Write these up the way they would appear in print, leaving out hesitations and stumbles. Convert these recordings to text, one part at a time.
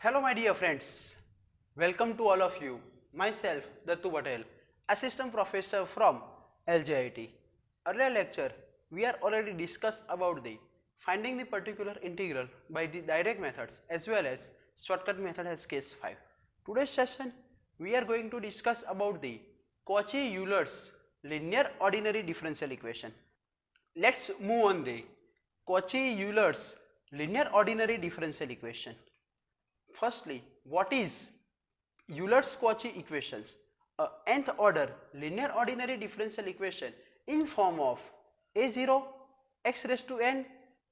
Hello my dear friends, welcome to all of you. Myself Dattu Patel, Assistant Professor from LJIT. Earlier lecture we are already discussed about the finding the particular integral by the direct methods as well as shortcut method as case 5. Today's session we are going to discuss about the Cauchy-Euler's linear ordinary differential equation. Let's move on the Cauchy-Euler's linear ordinary differential equation. Firstly, what is Euler's Cauchy equations? A nth order linear ordinary differential equation in form of a0 x raised to n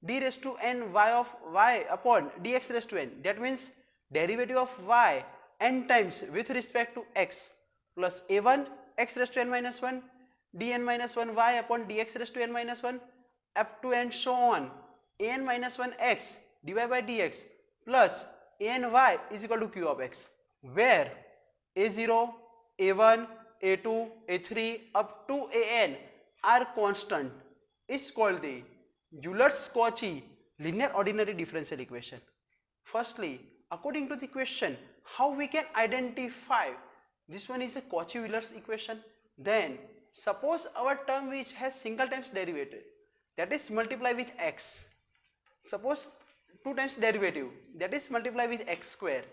d raised to n y of y upon dx raised to n. That means derivative of y n times with respect to x plus a1 x raised to n minus 1 dn minus 1 y upon dx raised to n minus 1 up to and so on an minus 1 x dy by dx plus an y is equal to q of x, where a0, a1, a2, a3 up to an are constant is called the Euler's Cauchy linear ordinary differential equation. Firstly, according to the question, how we can identify this one is a Cauchy-Euler's equation? Then suppose our term which has single times derivative, that is multiply with x. Suppose 2 times derivative, that is multiply with x square.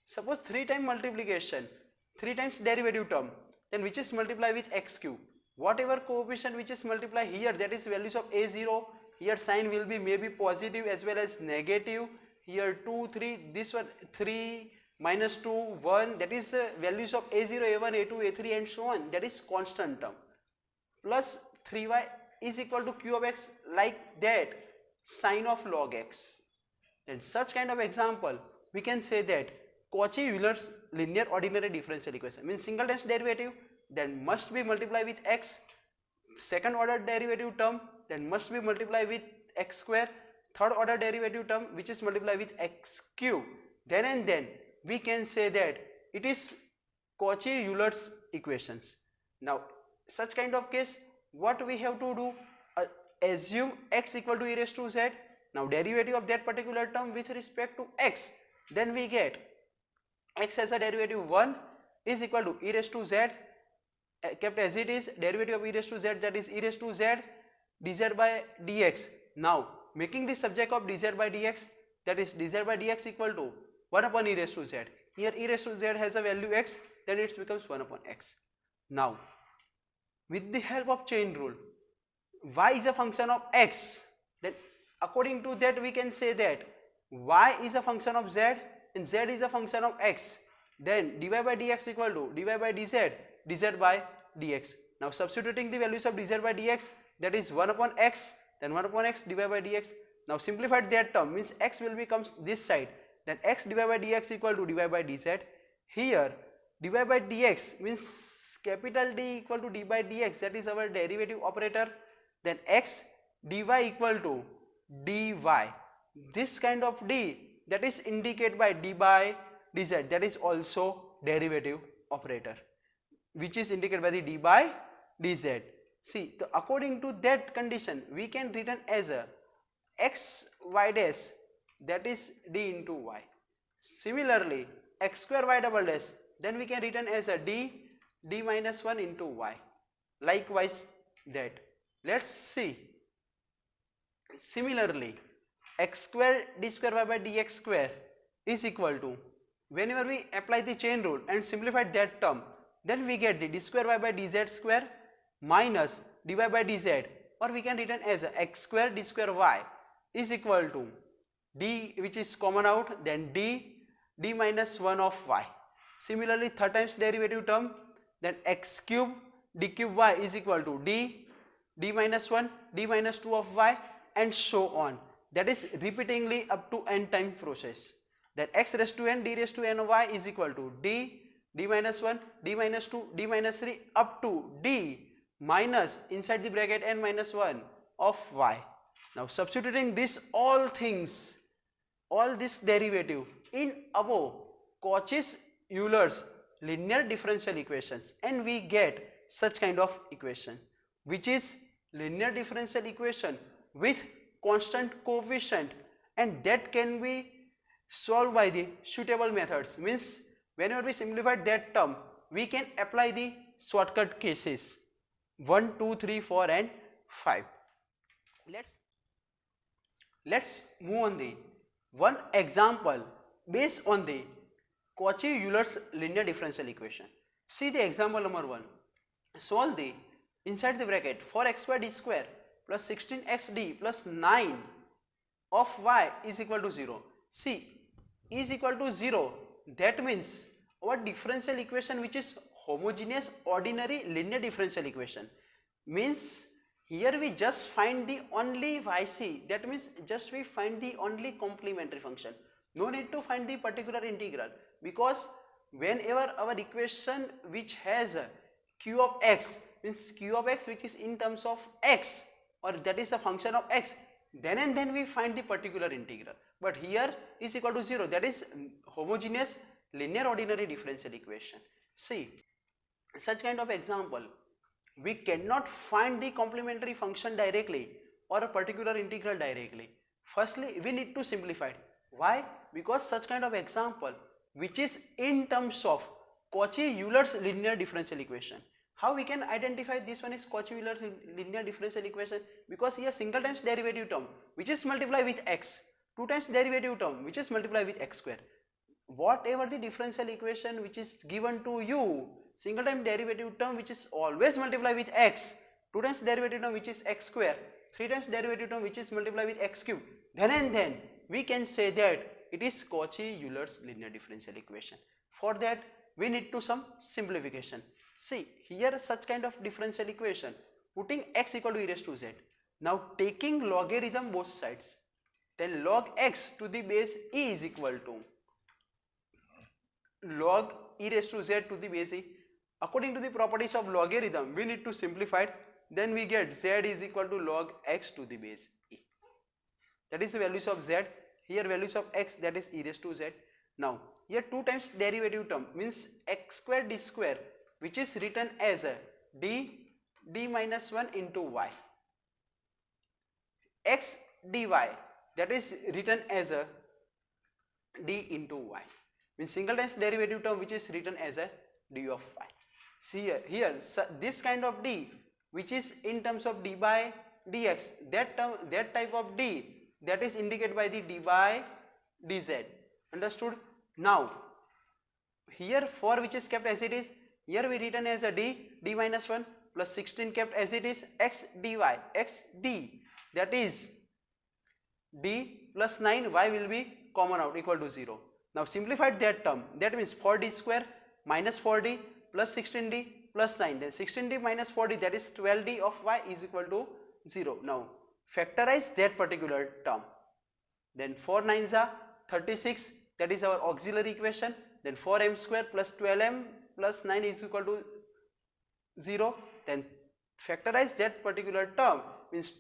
Suppose 3 times multiplication, 3 times derivative term, then which is multiply with x cube. Whatever coefficient which is multiply here, that is values of a0, here sign will be maybe positive as well as negative. Here 2, 3, this one 3, minus 2, 1, that is values of a0, a1, a2, a3 and so on, that is constant term. Plus 3y is equal to q of x, like that, sine of log x. In such kind of example, we can say that Cauchy-Euler's linear ordinary differential equation means single times derivative, then must be multiplied with x, second order derivative term, then must be multiplied with x square, third order derivative term which is multiplied with x cube. Then and then we can say that it is Cauchy-Euler's equations. Now such kind of case, what we have to do? Assume x equal to e raised to z. Now derivative of that particular term with respect to x, then we get x as a derivative 1 is equal to e raised to z kept as it is, derivative of e raised to z, that is e raised to z dz by dx. Now making the subject of dz by dx, that is dz by dx equal to 1 upon e raised to z. Here e raised to z has a value x, then it becomes 1 upon x. Now with the help of chain rule, y is a function of x, then according to that we can say that y is a function of z and z is a function of x, then dy by dx equal to dy by dz, dz by dx. Now substituting the values of dz by dx, that is 1 upon x, then 1 upon x dy by dx. Now simplified that term means x will become this side, then x dy by dx equal to dy by dz. Here dy by dx means capital D equal to d by dx, that is our derivative operator, then x dy equal to dy. This kind of d, that is indicated by d by dz, that is also derivative operator which is indicated by the d by dz. See, according to that condition we can written as a x y dash, that is d into y. Similarly x square y double dash, then we can written as a d minus 1 into y. Likewise that. Let's see. Similarly x square d square y by dx square is equal to, whenever we apply the chain rule and simplify that term, then we get the d square y by dz square minus dy by dz, or we can written as x square d square y is equal to d, which is common out, then d minus 1 of y. Similarly third times derivative term, then x cube d cube y is equal to d minus 1, d minus 2 of y and so on. That is repeatingly up to n time process. Then x raised to n, d raised to n of y is equal to d minus 1, d minus 2, d minus 3 up to d minus inside the bracket n minus 1 of y. Now substituting this all things, all this derivative in above Cauchy-Euler's linear differential equations, and we get such kind of equation which is linear differential equation with constant coefficient, and that can be solve by the suitable methods. Means whenever we simplify that term, we can apply the shortcut cases 1, 2, 3, 4 and 5. Let's move on the one example based on the Cauchy-Euler's linear differential equation. See the example number 1. Solve the inside the bracket 4x square d square plus 16xd plus 9 of y is equal to 0. See, is equal to 0, that means our differential equation, which is homogeneous ordinary linear differential equation, means here we just find the only yc, that means just we find the only complementary function. No need to find the particular integral, because whenever our equation which has q of x, means q of x which is in terms of x, or that is a function of x, then and then we find the particular integral. But here is equal to 0, that is homogeneous linear ordinary differential equation. See, such kind of example, we cannot find the complementary function directly or a particular integral directly. Firstly, we need to simplify it. Why? Because such kind of example which is in terms of Cauchy-Euler's linear differential equation. How we can identify this one is Cauchy-Euler's linear differential equation? Because here single times derivative term which is multiplied with x, two times derivative term which is multiplied with x square. Whatever the differential equation which is given to you, single time derivative term which is always multiplied with x, two times derivative term which is x square, three times derivative term which is multiplied with x cube, then and then we can say that it is Cauchy-Euler's linear differential equation. For that we need to some simplification. See, here such kind of differential equation, putting x equal to e raised to z. Now taking logarithm both sides, then log x to the base e is equal to log e raised to z to the base e. According to the properties of logarithm, we need to simplify it. Then we get z is equal to log x to the base e. That is the values of z. Here values of x, that is e raised to z. Now here two times derivative term means x square d square, which is written as a d minus 1 into y. X dy, that is written as a d into y. Means single times derivative term which is written as a d of y. See here this kind of d which is in terms of d by dx, that type of d, that is indicated by the d by dz. Understood? Now here 4 which is kept as it is, here we written as a d minus 1 plus 16 kept as it is, x dy, x d, that is d plus 9, y will be common out equal to 0. Now simplified that term, that means 4d square minus 4d plus 16d plus 9, then 16d minus 4d, that is 12d of y is equal to 0. Now factorize that particular term, then 4 9s are 36, that is our auxiliary equation, then 4m square plus 12m plus 9 is equal to 0. Then factorize that particular term, means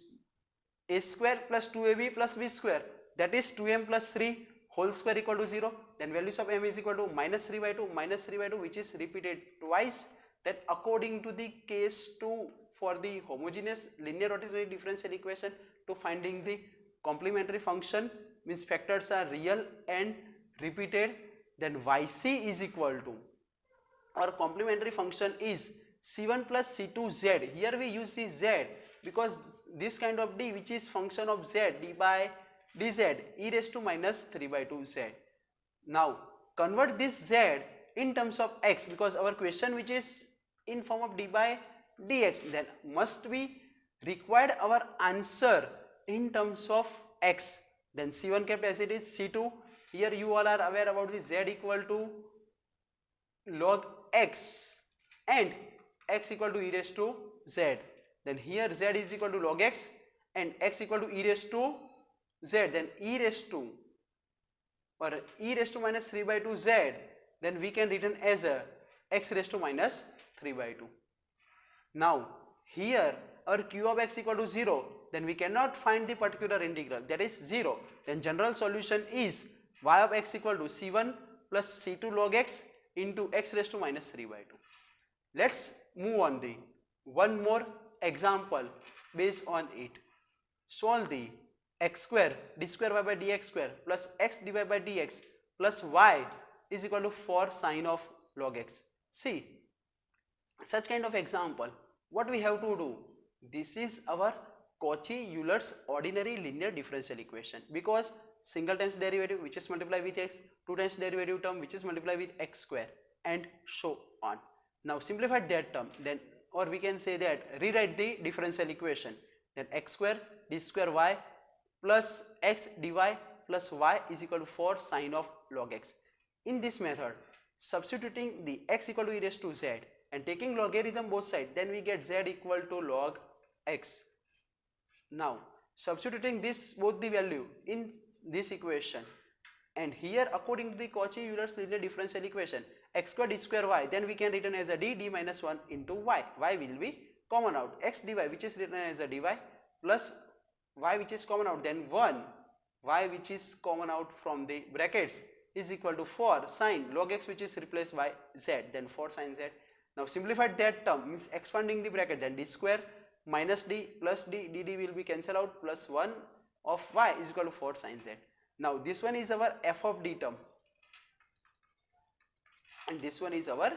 a square plus 2ab plus b square, that is 2m plus 3 whole square equal to 0. Then values of m is equal to minus 3 by 2, which is repeated twice. Then according to the case 2 for the homogeneous linear ordinary differential equation, to finding the complementary function, means factors are real and repeated, then yc is equal to, our complementary function is c1 plus c2z. Here we use the z because this kind of d which is function of z, d by dz, e raised to minus 3 by 2 z. Now convert this z in terms of x, because our question which is in form of d by dx, then must be required our answer in terms of x. Then c1 kept as it is, c2, here you all are aware about the z equal to log x and x equal to e raised to z. Then here z is equal to log x and x equal to e raised to z, then e raised to, or e raised to minus 3 by 2 z, then we can written as a x raised to minus 3 by 2. Now here our q of x equal to 0, then we cannot find the particular integral, that is 0. Then general solution is y of x equal to c1 plus c2 log x into x raised to minus 3 by 2. Let's move on the one more example based on it. Solve the x square d square y by dx square plus x dy by dx plus y is equal to 4 sine of log x. See, such kind of example, what we have to do? This is our Cauchy-Euler's ordinary linear differential equation, because single times derivative which is multiplied with x, two times derivative term which is multiplied with x square, and so on. Now simplify that term, then, or we can say that rewrite the differential equation, then x square d square y plus x dy plus y is equal to 4 sine of log x. In this method, substituting the x equal to e raised to z and taking logarithm both sides, then we get z equal to log x. Now substituting this both the value in this equation, and here according to the Cauchy-Euler's linear differential equation, x square d square y, then we can written as a d minus 1 into y. Y will be common out, x dy which is written as a dy plus y which is common out, then 1 y which is common out from the brackets is equal to 4 sine log x which is replaced by z, then 4 sine z. Now simplified that term, means expanding the bracket, then d square minus d plus d, dd will be cancelled out, plus 1 of y is equal to 4 sine z. Now this one is our f of d term and this one is our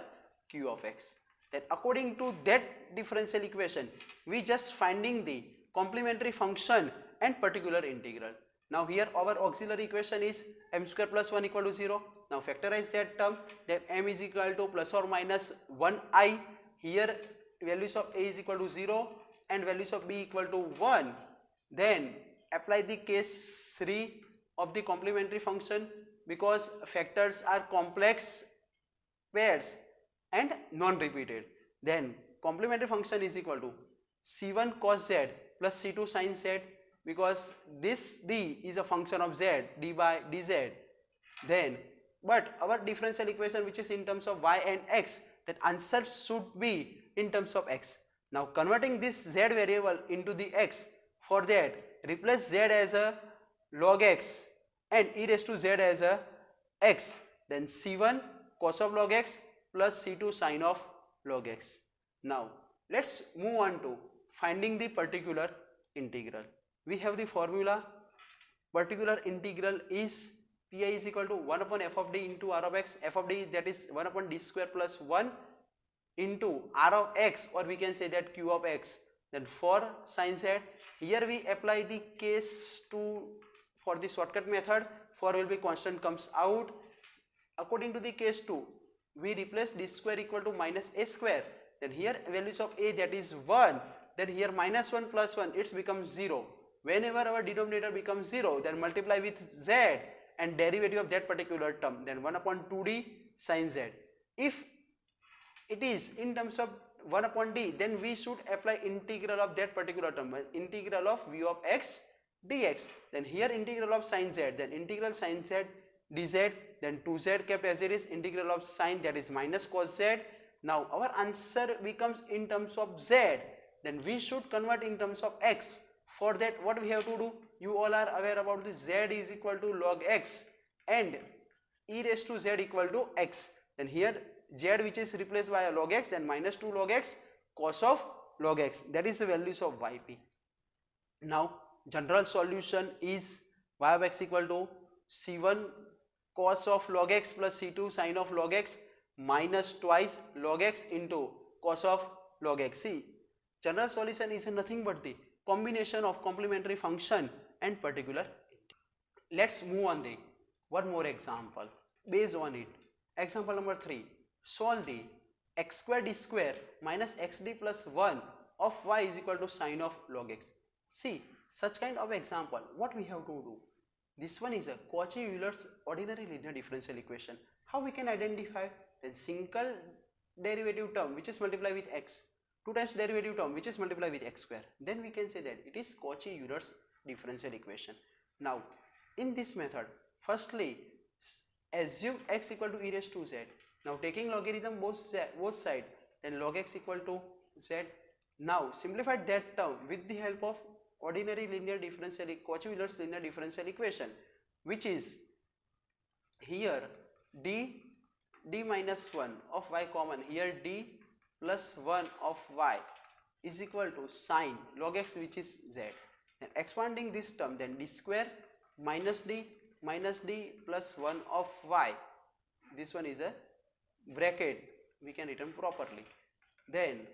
q of x. Then according to that differential equation, we just finding the complementary function and particular integral. Now here our auxiliary equation is m square plus 1 equal to 0. Now factorize that term, then m is equal to plus or minus 1i. Here values of a is equal to 0 and values of b equal to 1. Then apply the case 3 of the complementary function, because factors are complex pairs and non-repeated. Then complementary function is equal to c1 cos z plus c2 sin z, because this d is a function of z, d by dz. Then but our differential equation which is in terms of y and x, that answer should be in terms of x. Now converting this z variable into the x, for that replace z as a log x and e raised to z as a x, then c1 cos of log x plus c2 sin of log x. Now let's move on to finding the particular integral. We have the formula, particular integral is pi is equal to 1 upon f of d into r of x, f of d that is 1 upon d square plus 1 into r of x, or we can say that q of x, then 4 sin z. Here we apply the case 2 for the shortcut method, 4 will be constant comes out. According to the case 2, we replace d square equal to minus a square, then here values of a that is 1, then here minus 1 plus 1 it becomes 0. Whenever our denominator becomes 0, then multiply with z and derivative of that particular term, then 1 upon 2d sin z. If it is in terms of 1 upon d, then we should apply integral of that particular term, integral of v of x dx. Then here integral of sin z, then integral sin z dz, then 2z kept as it is, integral of sin that is minus cos z. Now our answer becomes in terms of z, then we should convert in terms of x. For that what we have to do, you all are aware about this, z is equal to log x and e raised to z equal to x. Then here z which is replaced by a log x and minus 2 log x cos of log x, that is the values of yp. Now general solution is y of x equal to c1 cos of log x plus c2 sin of log x minus twice log x into cos of log x. See, general solution is nothing but the combination of complementary function and particular. Let's move on the one more example based on it. Example number 3. Solve the x square d square minus xd plus 1 of y is equal to sine of log x. See, such kind of example, what we have to do? This one is a Cauchy-Euler's ordinary linear differential equation. How we can identify? Then single derivative term which is multiplied with x, 2 times derivative term which is multiplied with x square, then we can say that it is Cauchy-Euler's differential equation. Now in this method, firstly assume x equal to e raised to z. Now taking logarithm both side, then log x equal to z. Now simplify that term with the help of ordinary linear differential, Cauchy-Euler's linear differential equation, which is here d minus 1 of y common, here d plus 1 of y is equal to sine log x which is z. Then expanding this term, then d square minus d plus 1 of y. This one is a bracket, we can written properly. Then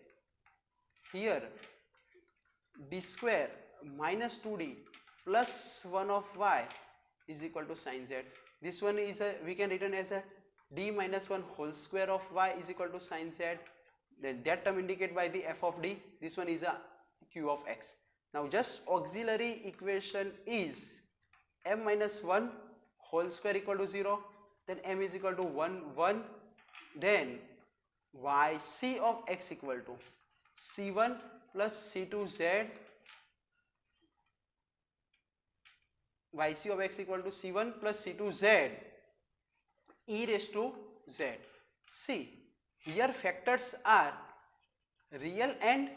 here d square minus 2d plus 1 of y is equal to sin z. This one is a, we can written as a d minus 1 whole square of y is equal to sin z. Then that term indicated by the f of d. This one is a q of x. Now just auxiliary equation is m minus 1 whole square equal to 0. Then m is equal to 1 1. Then yc of x equal to c1 plus c2z. yc of x equal to c1 plus c2z e raised to z. See, here factors are real and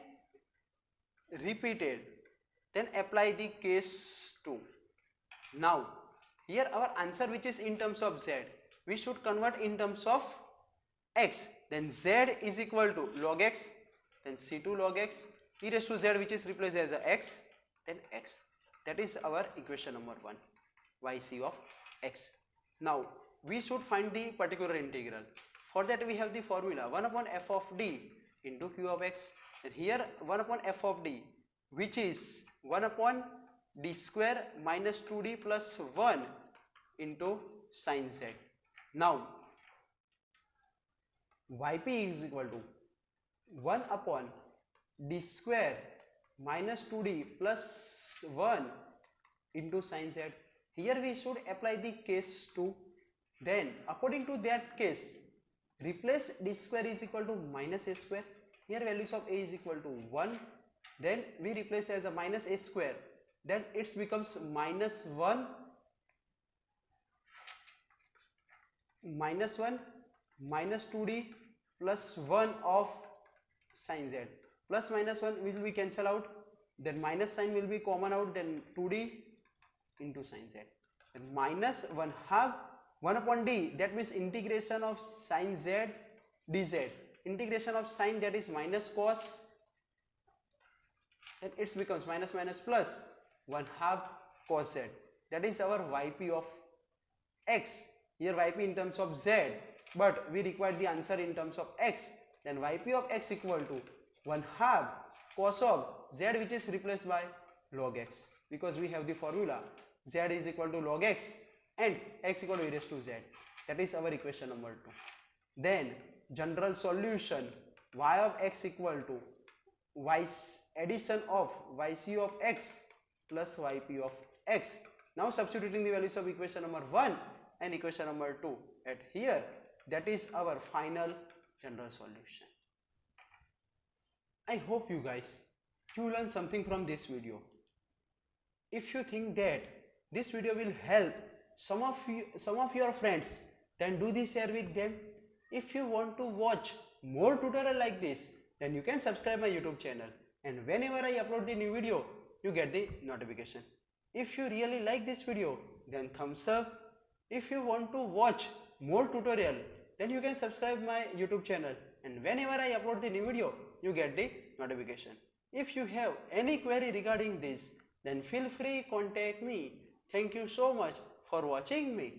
repeated. Then apply the case 2. Now here our answer which is in terms of z, we should convert in terms of x. Then z is equal to log x, then c2 log x, e raised to z which is replaced as a x, then x. That is our equation number 1, yc of x. Now we should find the particular integral. For that we have the formula 1 upon f of d into q of x. And here 1 upon f of d, which is 1 upon d square minus 2d plus 1 into sin z. Now yp is equal to 1 upon d square minus 2d plus 1 into sin z. Here we should apply the case 2. Then according to that case, replace d square is equal to minus a square. Here values of a is equal to 1. Then we replace as a minus a square. Then it becomes minus 1 minus 2d plus 1 of sin z. Plus minus 1 will be cancel out. Then minus sign will be common out. Then 2d into sin z. Then minus 1 half 1 upon d, that means integration of sin z dz. Integration of sin, that is minus cos. Then it becomes minus minus plus 1 half cos z. That is our yp of x. Here yp in terms of z, but we require the answer in terms of x. Then yp of x equal to 1 half cos of z, which is replaced by log x, because we have the formula z is equal to log x and x equal to e raised to z. That is our equation number 2. Then general solution, y of x equal to y addition of yc of x plus yp of x. Now substituting the values of equation number 1 and equation number 2 at here, that is our final general solution. I hope you guys learned something from this video. If you think that this video will help some of your friends, then do the share with them. If you want to watch more tutorial like this, then you can subscribe my YouTube channel, and whenever I upload the new video, you get the notification. If you really like this video, then thumbs up. If you want to watch more tutorial, then you can subscribe my YouTube channel, and whenever I upload the new video, you get the notification. If you have any query regarding this, then feel free contact me. Thank you so much for watching me.